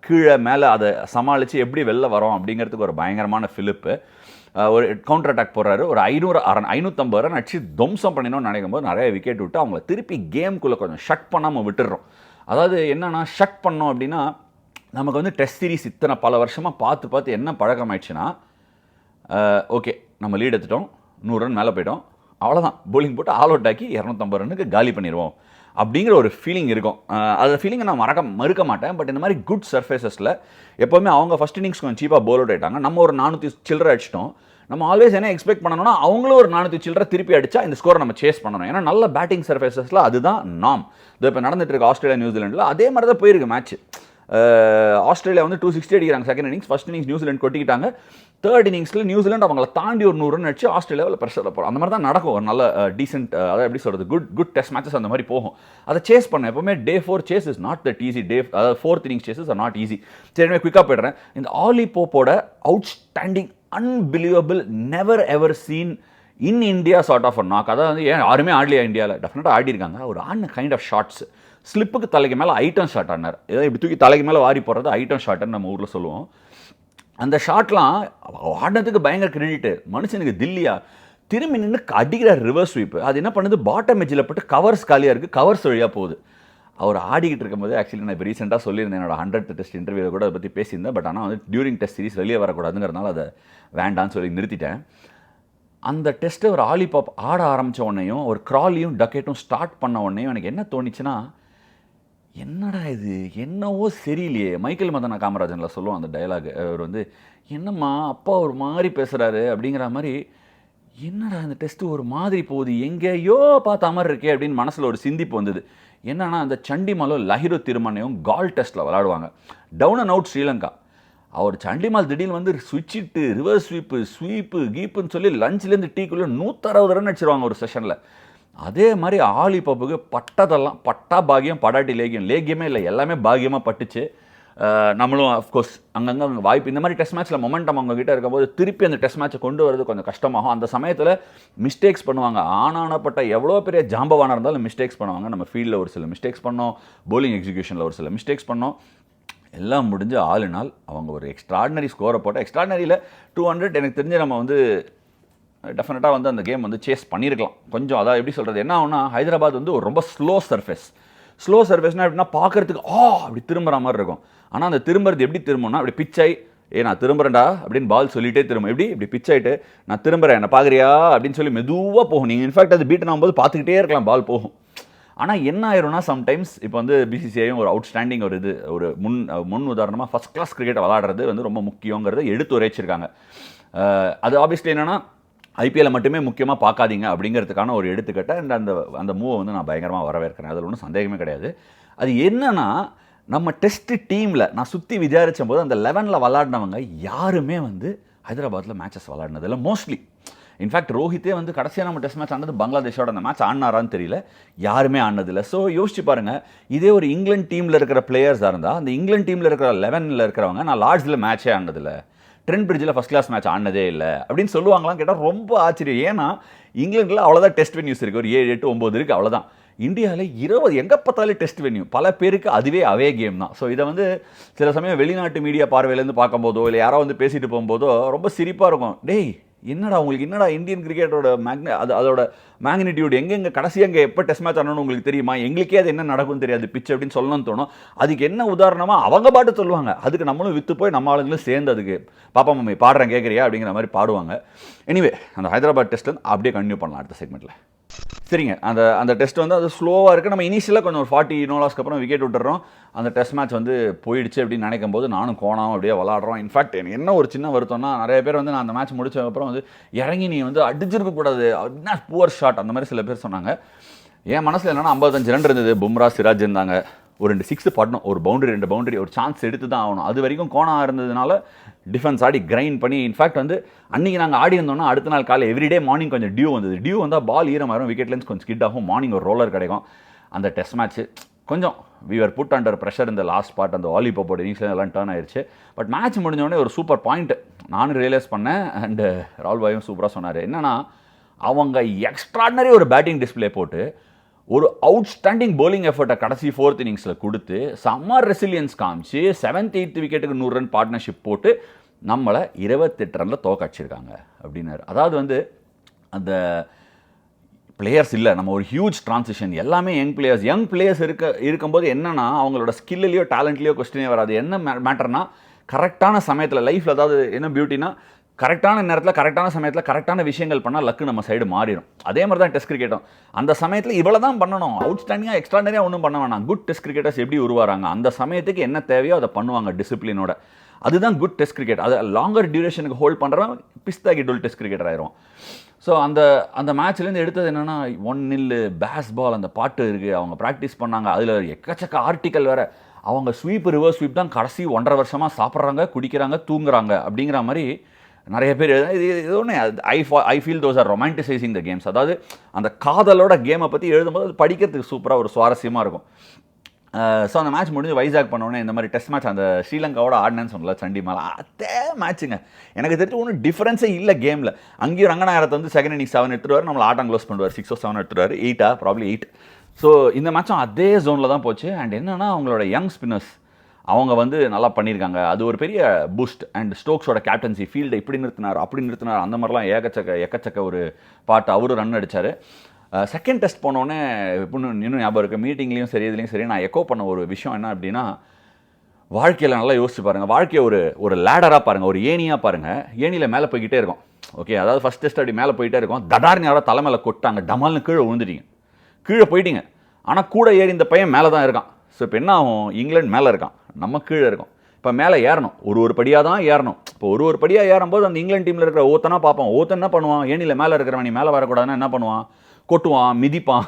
கீழே மேலே அதை சமாளித்து எப்படி வெளில வரோம் அப்படிங்கிறதுக்கு ஒரு பயங்கரமான ஃபிலிப்பு. ஒரு கவுண்டர் அட்டாக் போடுறாரு, ஒரு 550 ரன் அடிச்சு துவம்சம் பண்ணினோன்னு நினைக்கும் போது நிறைய விக்கெட் விட்டு அவங்கள திருப்பி கேம்குள்ளே கொஞ்சம் ஷட் பண்ணாமல் விட்டுடுறோம். அதாவது என்னென்னா, ஷட் பண்ணோம் அப்படின்னா நமக்கு வந்து டெஸ்ட் சீரீஸ் இத்தனை பல வருஷமாக பார்த்து என்ன பழக்கமாயிடுச்சுன்னா, ஓகே நம்ம லீட் எடுத்துட்டோம், 100 ரன் மேலே போயிட்டோம், அவ்வளோதான், போலிங் போட்டு ஆல் அவுட் ஆக்கி 250 ரன்னுக்கு காலி பண்ணிடுவோம் அப்படிங்கிற ஒரு ஃபீலிங் இருக்கும். அந்த ஃபீலிங்கை நான் மறுக்க மாட்டேன். பட் இந்த மாதிரி குட் சர்ஃபேசஸில் எப்போவுமே அவங்க ஃபஸ்ட் இன்னிங்ஸ் கொஞ்சம் சீப்பாக போல் அவுட் ஆகிட்டாங்க. நம்ம ஒரு 400 சில்லரை அடிச்சிட்டோம். நம்ம ஆல்வேஸ் என்ன எக்ஸ்பெக்ட் பண்ணணும்னா, அவங்களும் ஒரு 400 சில்லரை திருப்பி அடித்தா இந்த ஸ்கோரை நம்ம சேஸ் பண்ணணும். ஏன்னா நல்ல பேட்டிங் சர்ஃபேசஸில் அதுதான் நாம். இது இப்போ நடந்துட்டு இருக்கு ஆஸ்திரேலியா நியூசிலாண்டில் அதே மாதிரி தான் போயிருக்கு மேட்ச். ஆஸ்திரேலியா வந்து 260 அடிக்கிறாங்க second innings. First innings New Zealand கொட்டிக்கிட்டாங்க. தேர்ட் இன்னிங்ஸில் நியூசிலாந்து அவங்கள தாண்டி ஒரு 100 ரன் அடிச்சு ஆஸ்திரேலியாவில் ப்ரெஷரில் போகிறோம். அந்த மாதிரி தான் நடக்கும். ஒரு நல்ல டீசென்ட், அதாவது எப்படி சொல்கிறது, குட் டெஸ்ட் மேட்சஸ் அந்த மாதிரி போகும். அதை சேஸ் பண்ண எப்பவுமே day 4 chase is not that easy. அதாவது 4th innings chases are not easy. சரி, குயிக்காக போய்டுறேன். இந்த ஆலி போப்போட outstanding, unbelievable, never ever seen in India sort of a knock. அதாவது ஏன் யாருமே ஆடலையா இந்தியாவில்? டெஃபினட்டாக ஆடி இருக்காங்க. ஒரு ஆடின கைண்ட் ஆஃப் ஷாட்ஸ், ஸ்லிப்புக்கு தலைக்கு மேலே ஐட்டம் ஷாட் ஆனார். ஏதோ இப்படி தூக்கி தலைக்கு மேலே வாரி போடுறது ஐட்டம் ஷாட்னு நம்ம ஊரில் சொல்லுவோம். அந்த ஷாட்லாம் ஆடினதுக்கு பயங்கர கிரெடிட்டு. மனுஷனுக்கு தில்லியா திரும்பி நின்று அடிக்கிற ரிவர்ஸ் ஸ்வீப். அது என்ன பண்ணுது, பாட்டம் எஜ்ஜில் போட்டு கவர்ஸ் காலியாக இருக்குது, கவர்ஸ் வழியாக போகுது. அவர் ஆடிக்கிட்டு இருக்கும்போது ஆக்சுவலி நான் இப்போ ரீசெண்டாக சொல்லியிருந்தேன், என்னோட 100th டெஸ்ட் இன்டர்வியூவில் கூட அதை பற்றி பேசியிருந்தேன். பட் ஆனால் வந்து டியூரிங் டெஸ்ட் சீரிஸ் வெளியே வரக்கூடாதுங்கிறதுனால அதை வேண்டான்னு சொல்லி நிறுத்திட்டேன். அந்த டெஸ்ட்டை ஒரு ஆலிபாப் ஆட ஆரம்பித்த உடனேயும் ஒரு க்ராலியும் டக்கெட்டும் ஸ்டார்ட் பண்ண உடனேயும் எனக்கு என்ன தோணுச்சுன்னா, என்னடா இது, என்னவோ சரியில்லையே. மைக்கேல் மதன காமராஜனில் சொல்லுவோம் அந்த டயலாக். அவர் வந்து என்னம்மா அப்பா ஒரு மாதிரி பேசுகிறாரு அப்படிங்கிற மாதிரி, என்னடா இந்த டெஸ்ட்டு ஒரு மாதிரி போகுது, எங்கேயோ பார்த்த மாதிரி இருக்கே அப்படின்னு மனசில் ஒரு சிந்திப்பு வந்தது. என்னன்னா, அந்த சண்டிமாலும் லஹிரு திருமணையும் கால் டெஸ்ட்டில் விளையாடுவாங்க. Down and out Sri Lanka. அவர் சண்டிமால் திடீர்னு வந்து ஸ்விட்சிட்டு ரிவர்ஸ் ஸ்வீப்பு கீப்புன்னு சொல்லி லஞ்ச்லேருந்து டீக்குள்ளே 160 ரன் அடிச்சிருவாங்க ஒரு செஷனில். அதே மாதிரி ஆலி பப்புக்கு பட்டதெல்லாம் பட்டா பாகியம், படாட்டி லேகியம். லேகியமே இல்லை, எல்லாமே பாகியமாக பட்டுச்சு. நம்மளும் அஃப்கோர்ஸ் அங்கங்கே அவங்க வாய்ப்பு, இந்த மாதிரி டெஸ்ட் மேட்ச்சில் மொமெண்டம் அவங்ககிட்ட இருக்கும்போது திருப்பி அந்த டெஸ்ட் மேட்ச்சை கொண்டு வரது கொஞ்சம் கஷ்டமாகும். அந்த சமயத்தில் மிஸ்டேக்ஸ் பண்ணுவாங்க. ஆனானப்பட்ட எவ்வளோ பெரிய ஜாம்பவானாக இருந்தாலும் மிஸ்டேக்ஸ் பண்ணுவாங்க. நம்ம ஃபீல்டில் ஒரு சில மிஸ்டேக்ஸ் பண்ணோம், போலிங் எக்ஸிக்யூஷனில் ஒரு சில மிஸ்டேக்ஸ் பண்ணோம். எல்லாம் முடிஞ்சு ஆல் இன் ஆல் அவங்க ஒரு எக்ஸ்ட்ராடினரி ஸ்கோரை போட்டால், எக்ஸ்ட்ராடினரியில் 200 எனக்கு தெரிஞ்சு நம்ம வந்து டெஃபினட்டாக வந்து அந்த கேம் வந்து சேஸ் பண்ணியிருக்கலாம் கொஞ்சம். அதான் எப்படி சொல்கிறது, என்ன ஆகுனா, ஹைதராபாத் வந்து ஒரு ரொம்ப ஸ்லோ சர்ஃபேஸ்னால் எப்படின்னா பார்க்குறதுக்கு அப்படி திரும்புகிற மாதிரி இருக்கும். ஆனால் அந்த திரும்புறது எப்படி திரும்பும்னா, அப்படி பிச்சாய், நான் திரும்புறேன்டா அப்படின்னு பால் சொல்லிகிட்டே திரும்பும். இப்படி பிச் ஆகிட்டு நான் திரும்புகிறேன், என்ன பார்க்குறியா அப்படின்னு சொல்லி மெதுவாக போகும். நீங்கள் இன்ஃபேக்ட் அது பீட்டன் ஆகும்போது பார்த்துக்கிட்டே இருக்கலாம், பால் போகும். ஆனால் என்ன ஆயிரும்னா, சம்டைம்ஸ் இப்போ வந்து பிசிசிஐயும் ஒரு அவுட்ஸ்டாண்டிங் ஒரு இது ஒரு முன் உதாரணமாக ஃபஸ்ட் கிளாஸ் கிரிக்கெட் விளாடுறது வந்து ரொம்ப முக்கியங்கிறத எடுத்து உரைச்சிருக்காங்க. அது ஆப்வியஸ்லி என்னென்னா, ஐபிஎல்லை மட்டுமே முக்கியமாக பார்க்காதீங்க அப்படிங்கிறதுக்கான ஒரு எடுத்துக்கிட்ட அந்த மூவை வந்து நான் பயங்கரமாக வரவேற்கிறேன். அதில் ஒன்றும் சந்தேகமே கிடையாது. அது என்னன்னா, நம்ம டெஸ்ட் டீமில் நான் சுற்றி விசாரித்த போது அந்த 11ல் விளாடினவங்க யாருமே வந்து ஹைதராபாத்தில் மேட்சஸ் விளாடினதில்லை மோஸ்ட்லி. இன்ஃபேக்ட் ரோஹித்தே வந்து கடைசியாக நம்ம டெஸ்ட் மேட்ச் ஆனது பங்களாதேஷோட அந்த மேட்ச் ஆடினாரான்னு தெரியல, யாருமே ஆடினதில்லை. ஸோ யோசிச்சு பாருங்கள், இதே ஒரு இங்கிலாந்து டீமில் இருக்கிற பிளேயர்ஸாக இருந்தால், அந்த இங்கிலாந்து டீமில் இருக்கிற 11ல் இருக்கிறவங்க நான் லார்ட்ஸில் மேட்சே ஆடினதில்லை, ட்ரெண்ட் பிரிட்ஜில் ஃபஸ்ட் கிளாஸ் மேட்ச் ஆனதே இல்லை அப்படின்னு சொல்லுவாங்களான்னு கேட்டால் ரொம்ப ஆச்சரியம். ஏன்னா இங்கிலாண்டில் அவ்வளோதான் டெஸ்ட் வென்யூஸ் இருக்குது, ஒரு 7, 8, 9 இருக்குது, அவ்வளோதான். இந்தியாவில் 20 எங்கே பார்த்தாலும் டெஸ்ட் வென்யூ. பல பேருக்கு அதுவே அவே கேம் தான். ஸோ இதை வந்து சில சமயம் வெளிநாட்டு மீடியா பார்வையிலேருந்து பார்க்கும்போதோ இல்லை யாரோ வந்து பேசிட்டு போகும்போதோ ரொம்ப சிரிப்பாக இருக்கும். டேய் என்னடா உங்களுக்கு என்னடா இந்தியன் கிரிக்கெட்டோட அதோட மேக்னிடியூட் எங்கெங்கே கடைசி அங்கே எப்போ டெஸ்ட் மேட்ச் ஆனோன்னு உங்களுக்கு தெரியுமா? எங்களுக்கே அது என்ன நடக்கும்னு தெரியாது பிச் அப்படின்னு சொல்லணும்னு தோணும். அதுக்கு என்ன உதாரணமாக அவங்க பாட்டு சொல்லுவாங்க, அதுக்கு நம்மளும் விற்று போய் நம்ம ஆளுங்களும் சேர்ந்து அதுக்கு பாப்பா மம்மி பாடுறேன் கேட்குறியா அப்படிங்கிற மாதிரி பாடுவாங்க. எனிவே அந்த ஹைதராபாத் டெஸ்ட் வந்து அப்படியே கண்டினியூ பண்ணலாம் அடுத்த செக்மெண்ட்டில். சரிங்க, அந்த டெஸ்ட் வந்து அது ஸ்லோவாக இருக்குது. நம்ம இனிஷியலாக கொஞ்சம் ஒரு 40 நோலாஸ்க்கு அப்புறம் விக்கெட் விட்டுறோம். அந்த டெஸ்ட் மேட்ச் வந்து போயிடுச்சு அப்படின்னு நினைக்கும் போது நானும் கோணாமல் அப்படியே விளாட்றோம். இன்ஃபேக்ட் எனக்கு என்ன ஒரு சின்ன வருத்தம்னா, நிறைய பேர் வந்து நான் அந்த மேட்ச் முடிச்சதுக்கப்புறம் வந்து இறங்கி நீ வந்து அடிச்சிருக்கக்கூடாது அப்படின்னா புவர் ஷாட் அந்த மாதிரி சில பேர் சொன்னாங்க. என் மனசில் என்னென்னா 55 ரன் இருந்தது, பும்ரா சிராஜ் இருந்தாங்க, ஒரு 2 6 படணும், ஒரு பவுண்டரி 2 பவுண்டரி, ஒரு சான்ஸ் எடுத்து தான் ஆகணும். அது வரைக்கும் கோணம் இருந்ததுனால டிஃபென்ஸ் ஆடி கிரைண்ட் பண்ணி, இன்ஃபேக்ட் வந்து அன்றைக்கி நாங்கள் ஆடி இருந்தோம்னா அடுத்த நாள் காலை எவ்ரிடே மார்னிங் கொஞ்சம் டியூ வந்தது. டியூ வந்தால் பால் ஈரமாயிரும், விக்கெட்லேருந்து கொஞ்சம் ஸ்கிட் ஆகும், மார்னிங் ஒரு ரோலர் கிடைக்கும். அந்த டெஸ்ட் மேட்ச்சு கொஞ்சம் வீவர் புட் அண்டர் ப்ரெஷர் இந்த லாஸ்ட் பார்ட், அந்த வாலிபாப்போட இன்னிங்ஸ்ல எல்லாம் டர்ன் ஆயிடுச்சு. பட் மேட்ச் முடிஞ்சோடனே ஒரு சூப்பர் பாயிண்ட் நானும் ரியலைஸ் பண்ணேன். அண்டு ராகுல் பாயும் சூப்பராக சொன்னார். என்னென்னா, அவங்க எக்ஸ்ட்ராடினரி ஒரு பேட்டிங் டிஸ்பிளே போட்டு ஒரு அவுட்ஸ்டாண்டிங் போலிங் எஃபர்ட்டை கடைசி 4th இன்னிங்ஸில் கொடுத்து சம்மர் ரெசிலியன்ஸ் காமிச்சு 7th 8th விக்கெட்டுக்கு 100 ரன் பார்ட்னர்ஷிப் போட்டு நம்மளை 28 ரனில் தோக்கடிச்சிருக்காங்க அப்படின்னாரு. அதாவது வந்து அந்த பிளேயர்ஸ் இல்லை, நம்ம ஒரு ஹியூஜ் ட்ரான்சிஷன், எல்லாமே யங் பிளேயர்ஸ் இருக்கும்போது என்னென்னா அவங்களோட ஸ்கில்லையோ டேலண்ட்லேயோ கொஸ்டினே வராது. என்ன மேட்டர்னா, கரெக்டான சமயத்தில் லைஃப்பில் அதாவது என்ன பியூட்டினா, கரெக்டான நேரத்தில் கரெக்டான சமயத்தில் கரெக்டான விஷயங்கள் பண்ணால் லக்கு நம்ம சைடு மாறிடும். அதே மாதிரி தான் டெஸ்ட் கிரிக்கெட்டும். அந்த சமயத்தில் இவ்வளோ தான் பண்ணணும், அவுட்ஸ்டாண்டிங்காக எக்ஸ்ட்ராடனரியாக ஒன்றும் பண்ண வேணாம். குட் டெஸ்ட் கிரிக்கெட்டர்ஸ் எப்படி உருவாராங்க, அந்த சமயத்துக்கு என்ன தேவையோ அதை பண்ணுவாங்க டிசிப்ளினோட. அதுதான் குட் டெஸ்ட் கிரிக்கெட். அது லாங்கர் டியூரேஷனுக்கு ஹோல்ட் பண்ணுறவன் பிஸ்தாகி டோல் டெஸ்ட் கிரிக்கெட்டர் ஆயிரும். ஸோ அந்த மேட்ச்லேருந்து எடுத்தது என்னென்னா, 1-0 பேஸ்பால் அந்த பாட்டு இருக்குது, அவங்க ப்ராக்டிஸ் பண்ணாங்க. அதில் எக்கச்சக்க ஆர்டிக்கல் வேறு. அவங்க ஸ்வீப் ரிவர்ஸ் ஸ்வீப் தான் கடைசி 1.5 வருஷமாக சாப்பிட்றாங்க, குடிக்கிறாங்க, தூங்குறாங்க அப்படிங்கிற மாதிரி நிறைய பேர். இது ஒன்று I feel those are romanticising the games. அதாவது அந்த காதலோட கேமை பற்றி எழுதும்போது அது படிக்கிறதுக்கு சூப்பராக ஒரு சுவாரஸ்யமாக இருக்கும். ஸோ அந்த மேட்ச் முடிஞ்சு வைசாக் பண்ணோன்னே இந்த மாதிரி டெஸ்ட் மேட்ச் அந்த ஸ்ரீலங்காவோட ஆடினன்ஸ் சொன்னல சண்டி மேலே, அதே மேட்ச்சுங்க. எனக்கு தெரிஞ்சு ஒன்றும் டிஃப்ரென்ஸே இல்லை கேமில். அங்கேயும் ரங்கநாயரத்தை வந்து செகண்ட் இன்னிங்ஸ் 7 எடுத்துருவார், நம்மளை ஆட்டம் க்ளோஸ் பண்ணுவார், 6 or 7 எடுத்துருவார், 8 ப்ராப்ளி 8. ஸோ இந்த மேட்சும் அதே ஜோனில் தான் போச்சு. அண்ட் என்னென்னா அவங்களோட யங் ஸ்பின்னர்ஸ் அவங்க வந்து நல்லா பண்ணியிருக்காங்க. அது ஒரு பெரிய பூஸ்ட். அண்ட் ஸ்டோக்ஸோட கேப்டன்சி, ஃபீல்டை இப்படி நிறுத்தினார் அப்படி நிறுத்தினார், அந்த மாதிரிலாம் எக்கச்சக்க ஒரு பாட்டு அவரும் ரன் அடித்தார். செகண்ட் டெஸ்ட் போனோடனே இன்னும் ஞாபகம் இருக்குது, மீட்டிங்லேயும் சரி இதுலேயும் சரி நான் எக்கோ பண்ண ஒரு விஷயம் என்ன அப்படின்னா, வாழ்க்கையில் நல்லா யோசிச்சு பாருங்கள், வாழ்க்கையை ஒரு லேடராக பாருங்கள், ஒரு ஏணியாக பாருங்கள். ஏணியில் மேலே போய்கிட்டே இருக்கும். ஓகே, அதாவது ஃபஸ்ட் டெஸ்ட் அப்படி மேலே போயிட்டே இருக்கும், தடார்னு யாரோ தலை மேலே கொட்டாங்க, டமால்னு கீழே விழுந்துட்டீங்க, கீழே போயிட்டீங்க. ஆனால் கூட ஏறி இந்த பையன் மேலே தான் இருக்கான். ஸோ இப்போ என்ன ஆகும், இங்கிலாந்து மேலே இருக்கான், நம்ம கீழே இருக்கோம். இப்போ மேலே ஏறணும், ஒரு படியாக தான் ஏறணும். இப்போ ஒரு படியாக ஏறும்போது அந்த இங்கிலாந்து டீமில் இருக்கிற ஒருத்தனா பார்ப்போம், ஒருத்தன் என்ன பண்ணுவான், ஏணியில் மேலே இருக்கிறவன் நீ மேலே வரக்கூடாதுன்னா என்ன பண்ணுவான், கொட்டுவான், மிதிப்பான்.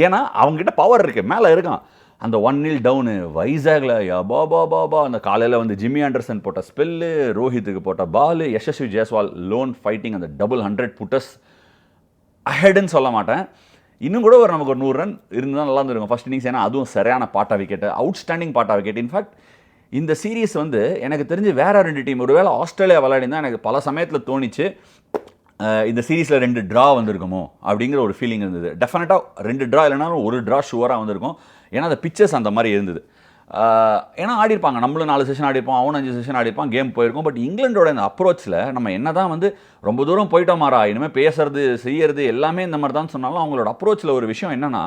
ஏன்னா அவங்ககிட்ட பவர் இருக்குது, மேலே இருக்கான். அந்த 1-0 டவுனு வைசாகில் பாபா அந்த காலையில் வந்து ஜிம்மி ஆண்டர்சன் போட்ட ஸ்பெல்லு, ரோஹித்துக்கு போட்ட பாலு, யசஸ்வி ஜெய்ஸ்வால் லோன் ஃபைட்டிங், அந்த டபுள் 100 புட்டஸ் அஹெடுன்னு சொல்ல மாட்டேன், இன்னும் கூட நமக்கு ஒரு 100 ரன் இருந்தால் நல்லா இருந்திருக்கும் ஃபஸ்ட் இன்னிங்ஸ். ஏன்னா அதுவும் சரியான பாட்டா விக்கெட்டு, அவுட்ஸ்டாண்டிங் பாட்டா விக்கெட். இன்ஃபேக்ட் இந்த சீரீஸ் வந்து எனக்கு தெரிஞ்சு வேற 2 டீம், ஒருவேளை ஆஸ்திரேலியா விளையாடினா எனக்கு பல சமயத்தில் தோணிச்சு இந்த சீரீஸில் 2 ட்ரா வந்திருக்குமோ அப்படிங்கிற ஒரு ஃபீலிங் இருந்தது. டெஃபினட்டாக 2 ட்ரா இல்லைனாலும் ஒரு ட்ரா ஷுவராக வந்திருக்கும். ஏன்னா அந்த பிக்சர்ஸ் அந்த மாதிரி இருந்தது. ஏன்னா ஆடிருப்பாங்க, நம்மளும் 4 செஷன் ஆடிருப்போம், அவனும் 5 செஷன் ஆடிருப்பான், கேம் போயிருக்கும். பட் இங்கிலாண்டோட இந்த அப்ரோச்சில் நம்ம என்ன தான் வந்து ரொம்ப தூரம் போயிட்டோம் மாறா, இனிமேல் பேசுறது செய்யறது எல்லாமே இந்த மாதிரி தான் சொன்னாலும், அவங்களோட அப்ரோச்சில் ஒரு விஷயம் என்னென்னா,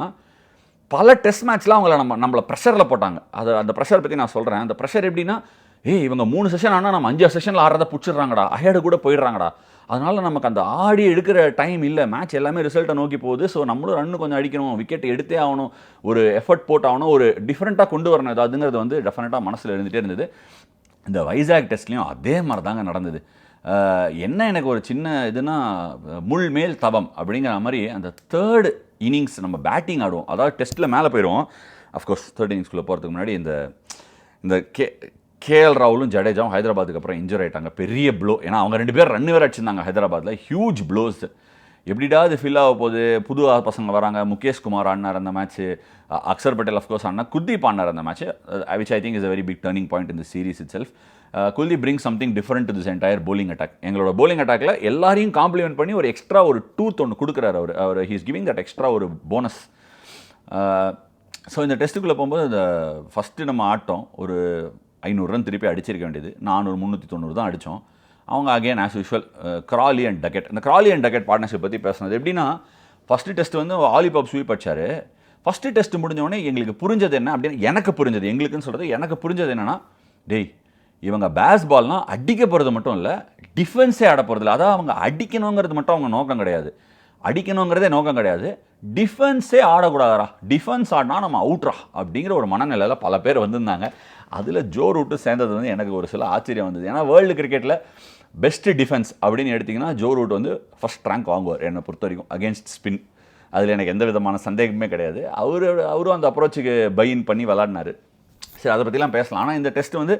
பல டெஸ்ட் மேட்ச்சில் அவங்கள நம்மளை ப்ரெஷரில் போட்டாங்க. அந்த ப்ரெஷர் பற்றி நான் சொல்கிறேன். அந்த ப்ரெஷர் எப்படின்னா, இவங்க 3 செஷன் ஆனால் நம்ம 5 செஷனில் ஆடுறத பிடிச்சிடுறாங்கடா, அஹேடு கூட போயிடுறாங்கடா, அதனால் நமக்கு அந்த ஆடி எடுக்கிற டைம் இல்லை, மேட்ச் எல்லாமே ரிசல்ட்டை நோக்கி போகுது. ஸோ நம்மளும் ரன்னு கொஞ்சம் அடிக்கணும், விக்கெட் எடுத்தே ஆகணும், ஒரு எஃபர்ட் போட்டு ஆகணும், ஒரு டிஃப்ரெண்ட்டாக கொண்டு வரணும் ஏதாவதுங்கிறது வந்து டெஃபினட்டாக மனசில் இருந்துகிட்டே இருந்தது. இந்த வைசாக் டெஸ்ட்லேயும் அதே மாதிரி தாங்க நடந்தது. என்ன எனக்கு ஒரு சின்ன இதுனா, முள் மேல் தவம் அப்படிங்கிற மாதிரி அந்த 3rd இன்னிங்ஸ் நம்ம பேட்டிங் ஆடுவோம், அதாவது டெஸ்ட்டில் மேலே போயிடுவோம். அஃப்கோர்ஸ் 3rd இன்னிங்ஸ்குள்ளே போகிறதுக்கு முன்னாடி இந்த கேஎல் ராகுலும் ஜடேஜாவும் ஹைதராபாத்துக்கு அப்புறம் இன்ஜூர் ஆகிட்டாங்க. பெரிய ப்ளோ. ஏன்னா அவங்க 2 பேர் ரன் வேறு அடிச்சிருந்தாங்க ஹைதராபாத்தில், ஹியூஜ் ப்ளோஸ். எப்படிடா இது ஃபில் ஆக போகுது, புது பசங்க வராங்க, முகேஷ் குமார் ஆடினார் அந்த மேட்ச்சு, அக்ஷர் பட்டேல் அஃப்கோர்ஸ் ஆடினா, குல்தீப் ஆடினார் அந்த match, which I think is a very big turning point in the series itself. Kuldeep bring something different to this entire bowling attack. எங்களோட bowling அட்டாக்ல எல்லாரையும் காம்ப்ளிமெண்ட் பண்ணி ஒரு எக்ஸ்ட்ரா ஒரு டூத் ஒன்று கொடுக்குறாரு அவர் he is giving that extra ஒரு போனஸ். ஸோ இந்த டெஸ்ட்டுக்குள்ளே போகும்போது இந்த ஃபஸ்ட்டு நம்ம ஆட்டோம் ஒரு 500 ரன் திருப்பி அடிச்சிருக்க வேண்டியது, 400 390 தான் அடித்தோம். அவங்க again as usual Crawley and Duckett. இந்த கிராலி அண்ட் டக்கெட் பார்ட்னர்ஷிப் பற்றி பேசுனது எப்படின்னா, ஃபஸ்ட்டு டெஸ்ட் வந்து ஆலிபாப் ஸ்வீப் அடிச்சார். ஃபஸ்ட்டு டெஸ்ட் முடிஞ்சவொடனே எங்களுக்கு புரிஞ்சது என்ன அப்படின்னு, எனக்கு புரிஞ்சது, எங்களுக்குன்னு சொல்கிறது எனக்கு புரிஞ்சது என்னென்னா, இவங்க பேஸ்பால்னால் அடிக்க போகிறது மட்டும் இல்லை, டிஃபென்ஸே ஆட போகிறது இல்லை. அதாவது அவங்க அடிக்கணுங்கிறது மட்டும் அவங்க நோக்கம் கிடையாது, அடிக்கணுங்கிறதே நோக்கம் கிடையாது, டிஃபென்ஸே ஆடக்கூடாதா, டிஃபென்ஸ் ஆடினா நம்ம அவுட்ரா அப்படிங்கிற ஒரு மனநிலையில் பல பேர் வந்திருந்தாங்க. அதில் ஜோ ரூட்டு சேர்ந்தது வந்து எனக்கு ஒரு சில ஆச்சரியம் வந்தது. ஏன்னா வேர்ல்டு கிரிக்கெட்டில் பெஸ்ட்டு டிஃபென்ஸ் அப்படின்னு எடுத்திங்கன்னா ஜோ ரூட் வந்து ஃபஸ்ட் ரேங்க் வாங்குவார் என்னை பொறுத்த வரைக்கும், அகேன்ஸ்ட் ஸ்பின். அதில் எனக்கு எந்த விதமான சந்தேகமே கிடையாது. அவரும் அந்த அப்ரோச்சுக்கு பைன் பண்ணி விளாடினார். சரி, அதை பற்றிலாம் பேசலாம். ஆனால் இந்த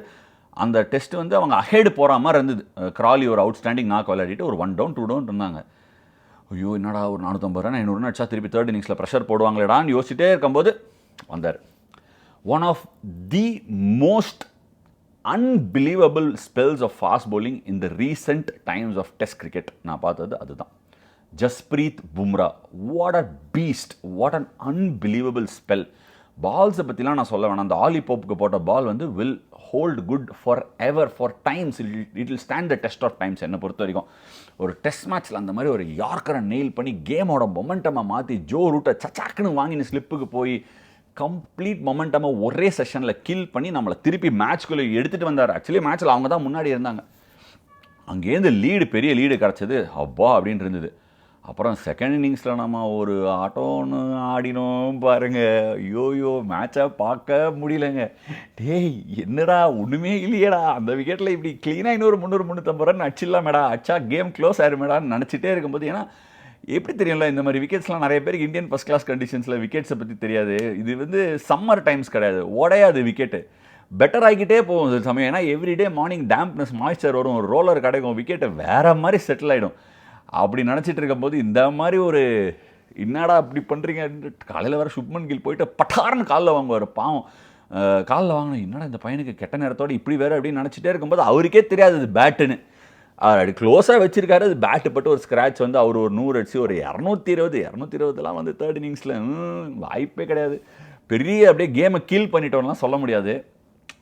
அந்த டெஸ்ட் வந்து அவங்க அஹேடு போகிற மாதிரி இருந்தது. கிராலி ஒரு அவுட்ஸ்டாண்டிங் நாக் விளையாடிட்டு ஒரு 1 down 2 down இருந்தாங்க. ஐயோ என்னடா ஒரு 450 ரன் 500 ரன் அடிச்சா திருப்பி 3rd இன்னிங்ஸில் ப்ரெஷர் போடுவாங்களேடான்னு யோசிச்சுட்டே இருக்கும்போது வந்தார். One of the most unbelievable spells of fast bowling in the recent times of test cricket நான் பார்த்தது அதுதான். Jasprit Bumrah, what a beast, what an unbelievable spell. பால்ஸை பற்றிலாம் நான் சொல்ல வேணாம். அந்த ஆலி போப்புக்கு போட்ட பால் வந்து will hold good forever, for times, it will stand the test of times. என்னை பொறுத்த வரைக்கும் ஒரு டெஸ்ட் மேட்ச்சில் அந்த மாதிரி ஒரு யார்க்கரை நெயில் பண்ணி கேமோட மொமெண்டமை மாற்றி ஜோ ரூட்டை சச்சாக்குன்னு வாங்கின ஸ்லிப்புக்கு போய் கம்ப்ளீட் மொமெண்டமை ஒரே செஷனில் கில் பண்ணி நம்மளை திருப்பி மேட்ச்குள்ளே எடுத்துகிட்டு வந்தார். ஆக்சுவலி மேட்ச்சில் அவங்க தான் முன்னாடி இருந்தாங்க. அங்கேருந்து பெரிய லீடு கிடச்சது அப்பா அப்படின்னு இருந்தது. அப்புறம் செகண்ட் இன்னிங்ஸில் நம்ம ஒரு ஆட்டோன்னு ஆடினோம் பாருங்கள். ஐயோயோ மேட்சை பார்க்க முடியலைங்க. என்னடா ஒன்றுமே இல்லையேடா, அந்த விக்கெட்டில் இப்படி க்ளீனாக இன்னொரு 300 350 ரன் அடிச்சிடலாமேடா, அடிச்சா கேம் க்ளோஸ் ஆயிருமேடான்னு நினச்சிட்டே இருக்கும்போது, ஏன்னா எப்படி தெரியும்ல இந்த மாதிரி விக்கெட்ஸ்லாம் நிறைய பேருக்கு இந்தியன் ஃபர்ஸ்ட் கிளாஸ் கண்டிஷன்ஸில் விக்கெட்ஸை பற்றி தெரியாது. இது வந்து சம்மர் டைம்ஸ் கிடையாது, உடையாது விக்கெட்டு, பெட்டர் ஆகிக்கிட்டே போகும் சில சமயம். ஏன்னா எவ்ரிடே மார்னிங் டேம்ப்னஸ் மாய்ஸ்சர் வரும், ஒரு ரோலர் கிடைக்கும், விக்கெட்டை வேறு மாதிரி செட்டில் ஆகிடும். அப்படி நினச்சிட்டு இருக்கும்போது இந்த மாதிரி ஒரு என்னடா அப்படி பண்ணுறீங்க, காலையில் வர சுப்மன் கில் போயிட்டு பட்டார்னு காலில் வாங்குவார். பாவம் காலில் வாங்கினேன், என்னடா இந்த பையனுக்கு கெட்ட நேரத்தோடு இப்படி வேறு அப்படின்னு நினச்சிட்டே இருக்கும்போது அவருக்கே தெரியாது அது பேட்டுன்னு. அப்படி க்ளோஸாக வச்சிருக்காரு, அது பேட்டு பட்டு ஒரு ஸ்க்ராட்ச் வந்து அவர் ஒரு 100 அடிச்சு ஒரு 220 வந்து தேர்ட் இன்னிங்ஸில் வாய்ப்பே கிடையாது. பெரிய அப்படியே கேமை கீல் பண்ணிட்டோம்லாம் சொல்ல முடியாது.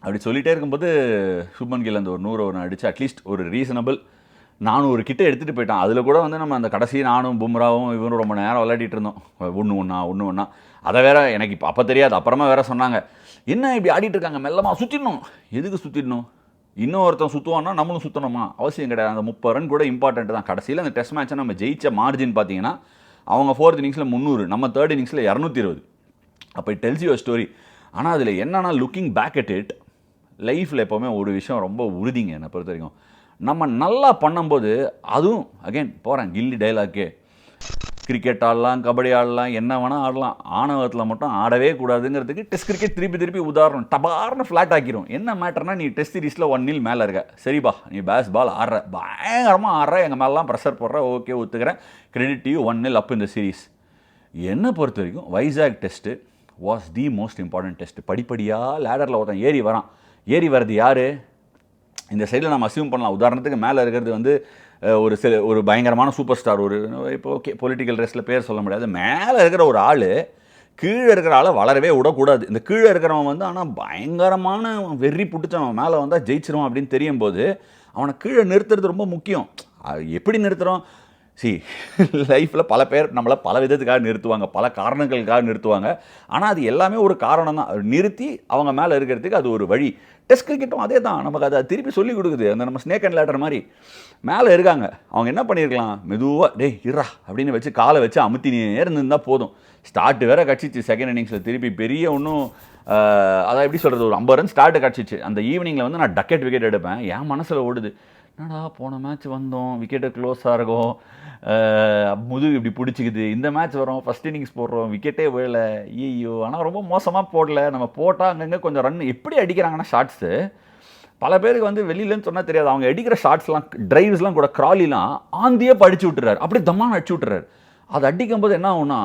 அப்படி சொல்லிகிட்டே இருக்கும்போது சுப்மன் கில் அந்த ஒரு 100 ஒன்று அடிச்சு அட்லீஸ்ட் ஒரு ரீசனபிள் 400 கிட்ட எடுத்துகிட்டு போயிட்டான். அதில் கூட வந்து நம்ம அந்த கடைசி நானும் பும்ராவும் இவரும் ரொம்ப நேரம் விளையாடிட்டு இருந்தோம், ஒன்று ஒன்றா. அதை வேற எனக்கு இப்போ அப்போ தெரியாது, அப்புறமா வேற சொன்னாங்க, என்ன இப்படி ஆடிட்டு இருக்காங்க, மெல்லமாக சுற்றிடணும். எதுக்கு சுற்றிடணும், இன்னொருத்தன் சுற்றுவான்னா நம்மளும் சுற்றணுமா, அவசியம் கிடையாது. அந்த 30 ரன் கூட இம்பார்ட்டன்ட் தான். கடைசியில் அந்த டெஸ்ட் மேட்சை நம்ம ஜெயிச்ச மார்ஜின் பார்த்தீங்கன்னா அவங்க 4th இன்னிங்ஸில் 300, நம்ம 3rd இன்னிங்ஸில் 220. அப்போ it tells you a story. ஆனால் அதில் என்னன்னா லுக்கிங் பேக் அட் இட், லைஃப்பில் எப்போவுமே ஒரு விஷயம் ரொம்ப உறுதிங்க என்னை பொறுத்த வரைக்கும். நம்ம நல்லா பண்ணும்போது அதுவும் அகைன் போகிறேன் கில்லி டைலாக்கே, கிரிக்கெட் ஆடலாம், கபடி ஆடலாம், என்ன வேணால் ஆடலாம், ஆணவத்தில் மட்டும் ஆடவே கூடாதுங்கிறதுக்கு டெஸ்ட் கிரிக்கெட் திருப்பி உதாரணம். டபார்னு ஃப்ளாட் ஆக்கிரும். என்ன மேட்டர்னா, நீ டெஸ்ட் சீரீஸில் 1-0 மேலே இருக்க, சரிப்பா நீ பேஸ்பால் ஆடுற, பயங்கரமாக ஆடுற, எங்கள் மேலாம் ப்ரெஷர் போடுற, ஓகே ஒத்துக்கிறேன், கிரெடிட் யூ, 1-0 அப் இந்த சீரீஸ். என்னை பொறுத்த வரைக்கும் Vizag test was the most important test. படிப்படியாக லேடரில் ஒருத்தன் ஏறி வரான். ஏறி வர்றது யார், இந்த சைடில் நம்ம அசியூம் பண்ணலாம். உதாரணத்துக்கு மேலே இருக்கிறது வந்து ஒரு பயங்கரமான சூப்பர் ஸ்டார், ஒரு இப்போ ஓகே பொலிட்டிக்கல் ரேஸில் பேர் சொல்ல முடியாது. மேலே இருக்கிற ஒரு ஆள் கீழே இருக்கிற ஆளை வளரவே விடக்கூடாது. இந்த கீழே இருக்கிறவன் வந்து ஆனால் பயங்கரமான வெறி பிடிச்சவன் மேலே வந்தால் ஜெயிச்சிருவான் அப்படின்னு தெரியும் போது அவனை கீழே நிறுத்துறது ரொம்ப முக்கியம். எப்படி நிறுத்துகிறோம், லைஃப்பில் பல பேர் நம்மளை பல விதத்துக்காக நிறுத்துவாங்க, பல காரணங்களுக்காக நிறுத்துவாங்க. ஆனால் அது எல்லாமே ஒரு காரணம் தான், நிறுத்தி அவங்க மேலே இருக்கிறதுக்கு அது ஒரு வழி. டெஸ்ட் கிரிக்கெட்டும் அதே தான், நமக்கு அதை திருப்பி சொல்லிக் கொடுக்குது. அந்த நம்ம ஸ்னேக் அண்ட் லேடர் மாதிரி மேலே இருக்காங்க, அவங்க என்ன பண்ணியிருக்கலாம், மெதுவாக டே இருறா அப்படின்னு வச்சு காலை வச்சு அமுத்தினே இருந்திருந்தால் போதும். ஸ்டார்ட் வேறு கட்சிச்சு செகண்ட் இன்னிங்ஸில் திருப்பி பெரிய ஒன்றும் அதான் எப்படி சொல்கிறது, ஒரு 50 ரன் ஸ்டார்ட்டு கட்சிச்சு. அந்த ஈவினிங்கில் வந்து நான் டக்கெட் விக்கெட் எடுப்பேன். என் மனசில் ஓடுது, என்னடா போன மேட்ச் வந்தோம் விக்கெட்டு க்ளோஸாக இருக்கும், முதுகு இப்படி பிடிச்சிக்குது, இந்த மேட்ச் வரும் ஃபஸ்ட் இன்னிங்ஸ் போடுறோம் விக்கெட்டே விழலை, ஐயோ. ஆனால் ரொம்ப மோசமாக போடல, நம்ம போட்டால் அங்கங்கே கொஞ்சம் ரன் எப்படி அடிக்கிறாங்கன்னா ஷாட்ஸு பல பேருக்கு வந்து வெளியிலன்னு சொன்னால் தெரியாது. அவங்க அடிக்கிற ஷாட்ஸ்லாம் ட்ரைவ்ஸ்லாம் கூட கிராலிலாம் ஆந்தியே படிச்சு விட்டுறாரு, அப்படி தம்மான்னு அடிச்சு விட்டுறாரு. அது அடிக்கும்போது என்ன ஆகுனா,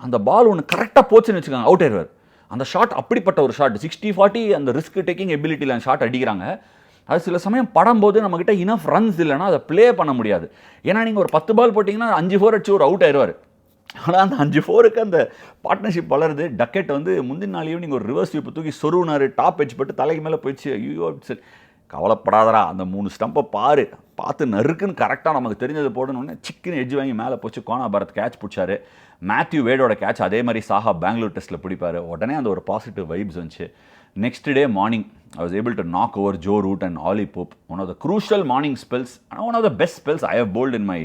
அந்த பால் ஒன்று கரெக்டாக போச்சுன்னு வச்சுக்கோங்க, அவுட் ஆயிடுவார். அந்த ஷாட் அப்படிப்பட்ட ஒரு ஷாட் 60-40 அந்த ரிஸ்க் டேக்கிங் எபிலிட்டியில் அந்த ஷாட் அடிக்கிறாங்க. அது சில சமயம் படும்போது நம்மக்கிட்ட இனஃப் ரன்ஸ் இல்லைனா அதை ப்ளே பண்ண முடியாது. ஏன்னா நீங்கள் ஒரு 10 பால் போட்டிங்கன்னா 5 4 அடிச்சு ஒரு அவுட் ஆயிடுவார். ஆனால் அந்த 5 4க்கு அந்த பார்ட்னர்ஷிப் வளருது. டக்கெட் வந்து முந்தின நாள் ஈவினிங் ஒரு ரிவர்ஸ் ஸ்வீப் தூக்கி சொருவினார், டாப் எட்ஜ் பட்டு தலைக்கு மேலே போயிடுச்சு. ஐயோ சரி கவலைப்படாதரா, அந்த 3 ஸ்டம்பை பார்த்து நறுக்குன்னு கரெக்டாக நமக்கு தெரிஞ்சது போடணுன்னு சிக்கன் எட்ஜ் வாங்கி மேலே போச்சு. கோனா பாரத் கேட்ச் பிடிச்சாரு. மேத்யூ வேடோட கேட்ச் அதே மாதிரி சாஹா பெங்களூர் டெஸ்ட்டில் பிடிப்பார். உடனே அந்த ஒரு பாசிட்டிவ் வைப்ஸ் வந்துச்சு. Next day morning, I was able to knock over Joe Root and Ollie Pope. One of the crucial morning spells, one of the best spells I have bowled in my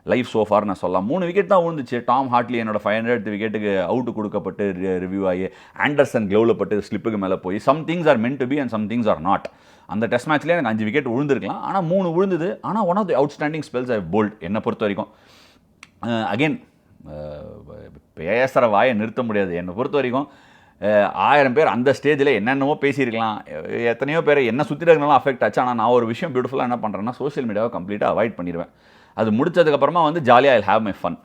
life so far. நான் சொல்லலாம் 3 wicket தான் விழுந்துச்சு. Tom Hartley என்னோட 500th விக்கெட்டுக்கு out கொடுக்கப்பட்டு review ஆகி Anderson க்ளோவில் பட்டு ஸ்லிப்புக்கு மேலே போய் some things are meant to be and some things are not. அந்த டெஸ்ட் மேட்ச்லேயே எனக்கு 5 விக்கெட் விழுந்திருக்கலாம், ஆனால் 3 விழுந்தது. ஆனால் one of the outstanding spells I bowled என்னை பொறுத்த வரைக்கும். அகெயின் பேசுகிற வாயை நிறுத்த முடியாது. என்னை பொறுத்த வரைக்கும் 1000 பேர் அந்த ஸ்டேஜில் என்னென்னமோ பேசியிருக்கலாம், எத்தனையோ பேர் என்ன சுற்றி இருக்கிறனாலும் அஃபெக்ட் ஆச்சு. ஆனால் நான் ஒரு விஷயம் பியூட்டிஃபுல்லாக என்ன பண்ணுறேன்னா, சோஷியல் மீடியாவை கம்ப்ளீட்டாக அவாய்ட் பண்ணிடுவேன். அது முடிச்சதுக்கப்புறமா வந்து ஜாலியாக ஐ ஹேவ் மை ஃபன்.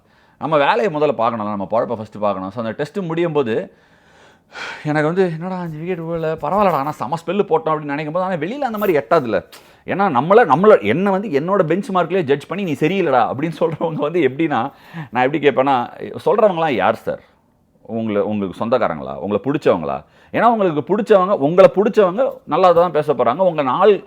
நம்ம வேலையை முதல்ல பார்க்கணும், நம்ம பழப்பை ஃபஸ்ட்டு பார்க்கணும். ஸோ அந்த டெஸ்ட்டு முடியும் போது எனக்கு வந்து என்னடா 5 விக்கெட் விழல பரவாயில்லடா, ஆனால் செம ஸ்பெல்லு போட்டோம் அப்படின்னு நினைக்கும் போது, ஆனால் வெளியில் அந்த மாதிரி எட்டாதில்ல. ஏன்னா நம்மளை என்னை வந்து என்னோட பெஞ்ச் மார்க்லேயே ஜட்ஜ் பண்ணி நீ சரியில்லடா அப்படின்னு சொல்கிறவங்க வந்து எப்படின்னா, நான் எப்படி கேட்பேன்னா, சொல்கிறவங்களாம் யார் சார், உங்களுக்கு சொந்தக்காரங்களா, உங்களை பிடிச்சவங்களா? ஏன்னா உங்களை பிடிச்சவங்க நல்லா தான் பேச போகிறாங்க.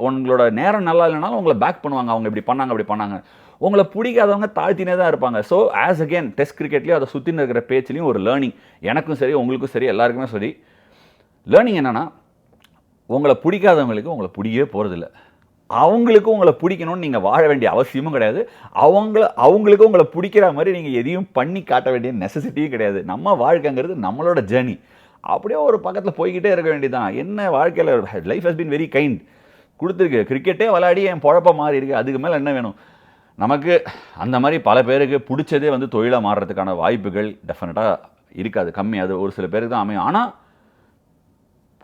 உங்களோட நேரம் நல்லா இல்லைனாலும் உங்களை பேக் பண்ணுவாங்க, அவங்க இப்படி பண்ணாங்க அப்படி பண்ணாங்க. உங்களை பிடிக்காதவங்க தாழ்த்தினே தான் இருப்பாங்க. ஸோ ஆஸ் அகெயின் டெஸ்ட் கிரிக்கெட்லேயும் அதை சுற்றின்னு இருக்கிற பேச்சுலையும் ஒரு லேர்னிங், எனக்கும் சரி உங்களுக்கும் சரி எல்லாருக்குமே சரி லேர்னிங் என்னென்னா, உங்களை பிடிக்காதவங்களுக்கு உங்களை பிடிக்கவே போகிறதில்ல. அவங்களுக்கும் உங்களை பிடிக்கணும்னு நீங்கள் வாழ வேண்டிய அவசியமும் கிடையாது. அவங்களுக்கு உங்களை பிடிக்கிற மாதிரி நீங்கள் எதையும் பண்ணி காட்ட வேண்டிய நெசசிட்டியும் கிடையாது. நம்ம வாழ்க்கைங்கிறது நம்மளோட ஜேர்னி. அப்படியே ஒரு பக்கத்தில் போய்கிட்டே இருக்க வேண்டியதான். என்ன வாழ்க்கையில் life has been very kind கொடுத்துருக்கு. கிரிக்கெட்டே விளையாடி என் பொழப்ப மாறி இருக்குது, அதுக்கு மேலே என்ன வேணும்? நமக்கு அந்த மாதிரி பல பேருக்கு பிடிச்சதே வந்து தொழிலாக மாறுறதுக்கான வாய்ப்புகள் டெஃபினட்டாக இருக்காது, கம்மி. அது ஒரு சில பேருக்கு தான் அமையும். ஆனால்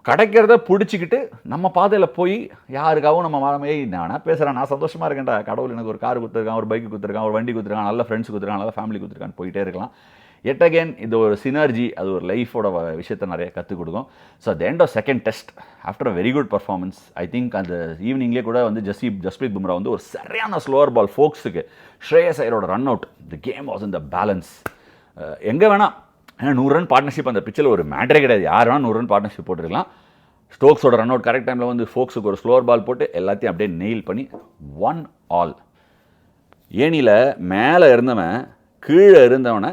கிடைக்கிறத பிடிச்சிக்கிட்டு நம்ம பாதையில் போய் யாருக்காகவும் நம்ம மாறமே நான் பேசுகிறேன், நான் சந்தோஷமாக இருக்கேன்டா, கடவுள் எனக்கு ஒரு கார் கொடுத்துருக்கான், ஒரு பைக்கு கொடுத்துருக்கான், ஒரு வண்டி கொடுத்துருக்கான், நல்ல ஃப்ரெண்ட்ஸ் கொடுத்துருக்கான், நல்ல ஃபேமிலி கொடுத்துருக்கான்னு போயிட்டே இருக்கலாம். எட் அகேன் இது ஒரு சினர்ஜி, அது ஒரு லைஃபோட விஷயத்தை நிறைய கற்றுக் கொடுக்கும். So at the end of second test after a very good performance, I think அந்த ஈவினிங்லேயே கூட வந்து ஜஸ்பிரீத் பும்ரா வந்து ஒரு சரியான ஸ்லோவர் பால் ஃபோக்ஸுக்கு ஸ்ரேயஸ் ஐயரோட run out, the game was in the balance. எங்கே வேணால் ஏன்னா 100 ரன் பார்ட்னர்ஷிப் அந்த பிச்சில் ஒரு மேட்டரே கிடையாது, யார் வேணால் 100 ரன் பார்ட்னர்ஷிப் போட்டுருக்கலாம். ஸ்டோக்ஸோட ரன் அவுட் கரெக்ட் டைமில் வந்து ஃபோக்ஸுக்கு ஒரு ஸ்லோவர் பால் போட்டு எல்லாத்தையும் அப்படியே நெயில் பண்ணி 1-all. ஏனியில் மேலே இருந்தவன் கீழே இருந்தவனை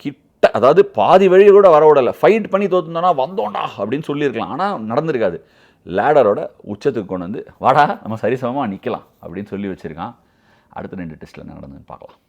கிட்ட, அதாவது பாதி வழி கூட வர விடலை, ஃபைட் பண்ணி தோத்துந்தோன்னா வந்தோண்டா அப்படின்னு சொல்லியிருக்கலாம். ஆனால் நடந்திருக்காது. லேடரோட உச்சத்துக்கு கொண்டு வந்து வாடா நம்ம சரிசமமாக நிற்கலாம் அப்படின்னு சொல்லி வச்சுருக்கான். அடுத்த 2 டெஸ்ட்டில் என்ன நடந்ததுன்னு பார்க்கலாம்.